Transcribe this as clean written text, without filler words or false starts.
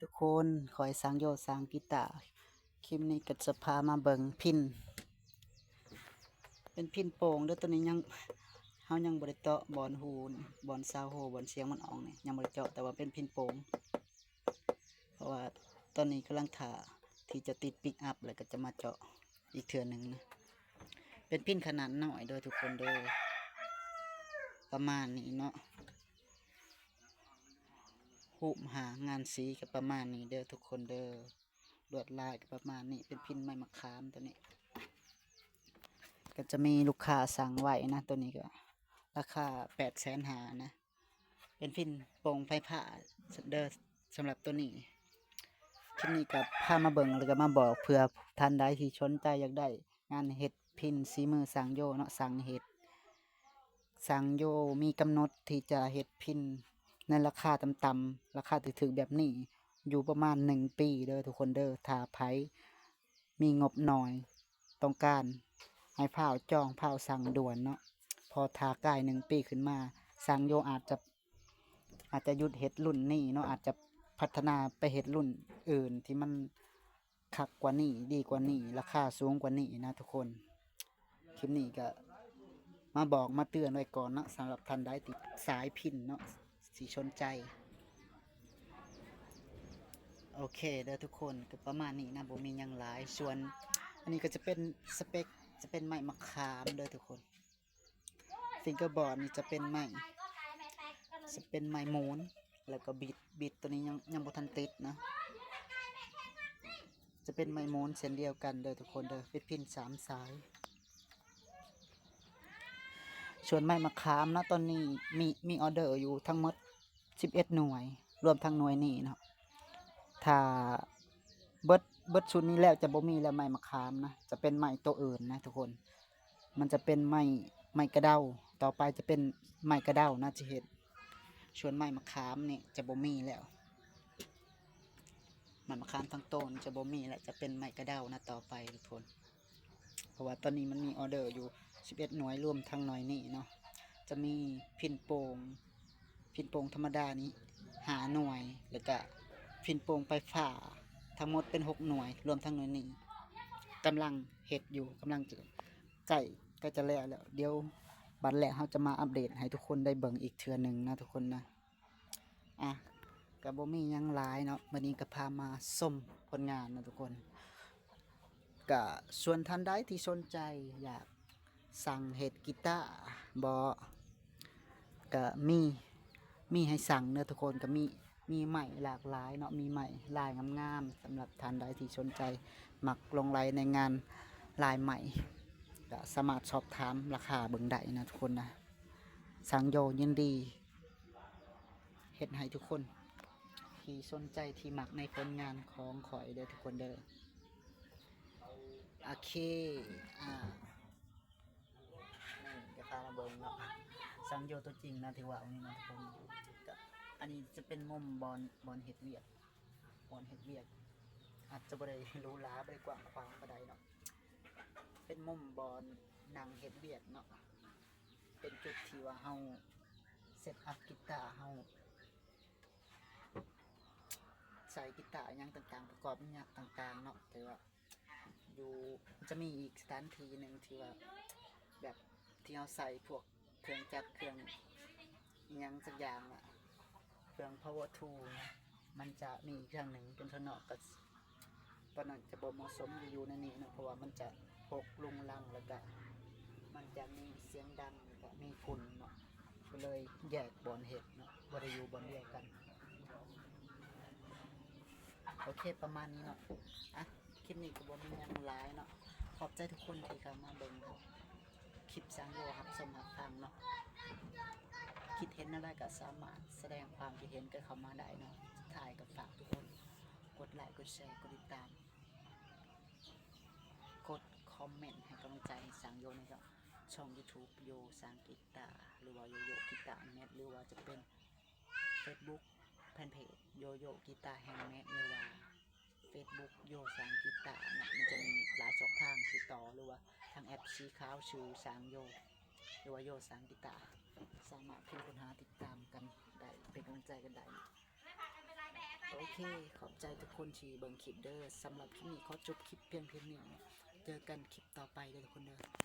ทุกคนคอยสร้างโยสร้างกีตาร์คลิปนี้ก็จะพามาเบิ่งพินเป็นพินโป่งเด้อตัวนี้ยังเฮายังบ่ได้เจาะบอนหูบอนซาวโฮบอนเสียงมันออกนี่ยังบ่ได้เจาะแต่ว่าเป็นพินโป่งเพราะว่าตอนนี้กำลังถ่าที่จะติดปิกอัพแล้วก็จะมาเจาะอีกเทื่อหนึงนะเป็นพินขนาดน้อยโดยทุกคนเด้อประมาณนี้เนาะหูหางานสีกับประมาณนี้เด้อทุกคนเด้อลวดลายกับประมาณนี้เป็นพินไม้มะขามตัวนี้ก็จะมีลูกค้าสั่งไว้นะตัวนี้ก็ราคา850,000นะเป็นพินโป่งไฟผ้าเด้อสำหรับตัวนี้คลิปนี้กับพามาเบิ่งแล้วก็มาบอกเผื่อท่านใดที่สนใจอยากได้งานเฮ็ดพินสีมือสั่งโยเนาะสั่งเฮ็ดสั่งโยมีกำหนดที่จะเฮ็ดพินในราคาต่ำๆราคาถึกๆแบบนี้อยู่ประมาณ1 ปีเด้อทุกคนเด้อถ้าไผมีงบหน่อยต้องการให้เผาจองเผาสั่งด่วนเนาะพอทาใกล้1 ปีขึ้นมาสั่งโยอาจจะหยุดเฮ็ดรุ่นนี้เนาะอาจจะพัฒนาไปเฮ็ดรุ่นอื่นที่มันคักกว่านี้ดีกว่านี้ราคาสูงกว่านี้นะทุกคนคลิปนี้ก็มาบอกมาเตือนไว้ก่อนเนาะสำหรับท่านใดที่สายพินเนาะสิสนใจโอเคเด้อทุกคนก็ประมาณนี้นะบ่มีหยังหลายส่วนอันนี้ก็จะเป็นสเปคจะเป็นไม้มะขามเด้อทุกคนฟิงเกอร์บอร์ดนี่จะเป็นไม้มูนแล้วก็บิดตัวนี้ยังบ่ทันติดนะจะเป็นไม้มูนเส้นเดียวกันเด้อทุกคนเด้อเป็นพิน3 สายส่วนไม้มะขามนะตอนนี้มีออเดอร์อยู่ทั้งหมด11 หน่วยรวมทั้งหน่วยนี้เนาะถ้าเบิดชุดนี้แล้วจะบ่มีแล้วไม้มะขามนะจะเป็นไม้ตัวอื่นนะทุกคนมันจะเป็นไม้กระเด้าต่อไปจะเป็นไม้กระเด้านะจะเห็นส่วนไม้มะขามนี่จะบ่มีแล้วไม้มะขามทั้งต้นจะบ่มีแล้วจะเป็นไม้กระเด้านะต่อไปทุกคนเพราะว่าตอนนี้มันมีออเดอร์อยู่11 หน่วยรวมทั้งหน่วยนี้เนาะจะมีพินโป่งธรรมดานี้5 หน่วยแล้วก็พินโป่งไฟฟ้าทั้งหมดเป็น6 หน่วยรวมทั้งหน่วยนี้กำลังเฮ็ดอยู่กำลังจะใกล้จะแล้วเดี๋ยวบัดแรกเราจะมาอัปเดตให้ทุกคนได้เบิ่งอีกเทื่อหนึ่งนะทุกคนนะกับบ่มีหยังหลายเนาะวันนี้ก็พามาส้มผลงานนะทุกคนก็ส่วนท่านใดที่สนใจอยากสั่งเฮ็ดกีตาร์บ่ก็มีให้สั่งเนาะทุกคนก็มีใหม่หลากหลายเนาะมีใหม่ลายงามๆสำหรับท่านใดที่สนใจมักลงไลน์ในงานลายใหม่ก็สามารถสอบถามราคาเบิ่งได้นะทุกคนนะสั่งโยยินดีเฮ็ดให้ทุกคนที่สนใจที่มักในผลงานของข่อยเด้อทุกคนเด้อโอเคนี่ก็พามาเบิ่งเนาะสั่งโยตัวจริงนะที่ว่าอันนี้นะทุกคนก็อันนี้จะเป็นมุมบอลเฮ็ดเวียกอาจจะบ่ได้หรูหราบ่ได้กว้างขวางปานใดเนาะเป็นมุมบอลนั่งเฮ็ดเวียกเนาะเป็นจุดที่ว่าเฮาเซตอัพกีตาร์เฮาใส่กีตาร์หยังต่างๆประกอบหยังต่างๆเนาะแต่ว่าอยู่จะมีอีกสถานที่หนึ่งที่ว่าแบบที่เราใส่พวกเครื่องจักรเครื่องหยังสักอย่างอะเครื่อง power tool นะมันจะมีเครื่องหนึ่งเป็นทนอกกับตอนนั้นจะบ่เหมาะสมอยู่ในนี้นะเพราะว่ามันจะหกลุงลังแล้วก็มันจะมีเสียงดังแล้วก็มีฝุ่นเนาะก็เลยแยกบอนเห็ดเนาะบ่ได้อยู่บอนเดียวกันโอเคประมาณนี้เนาะคลิปนี้ก็บ่มีหยังหลายเนาะขอบใจทุกคนที่เข้ามาเบิ่งคลิปสังโยครับสมรับฟังเนาะคิดเห็นอะไรก็สามารถแสดงความคิดเห็นกันเข้ามาได้เนาะถ่ายกับฝากทุกคนกดไลค์กดแชร์กดติดตามกดคอมเมนต์ให้กำลังใจสังโยในช่อง YouTube โยสังกีตาร์หรือว่าโยโย่กีตาร์แมทหรือว่าจะเป็น Facebook แฟนเพจโยโย่กีตาร์แฮนด์เมดหรือว่า Facebook โยสังกีตาร์เนาะมันจะมีหลายช่องทางติดต่อหรือว่าทางแอปสีขาวชื่อสังโยหรือว่าโยสังกีตาร์สามารถพิมพ์ค้นหาติดตามกันได้เป็นกำลังใจกันได้ โอเคขอบใจทุกคนที่เบิ่งคลิปเด้อสำหรับคลิปนี้ขอจบคลิปเพียงนี้เจอกันคลิปต่อไปเด้อทุกคนเด้อ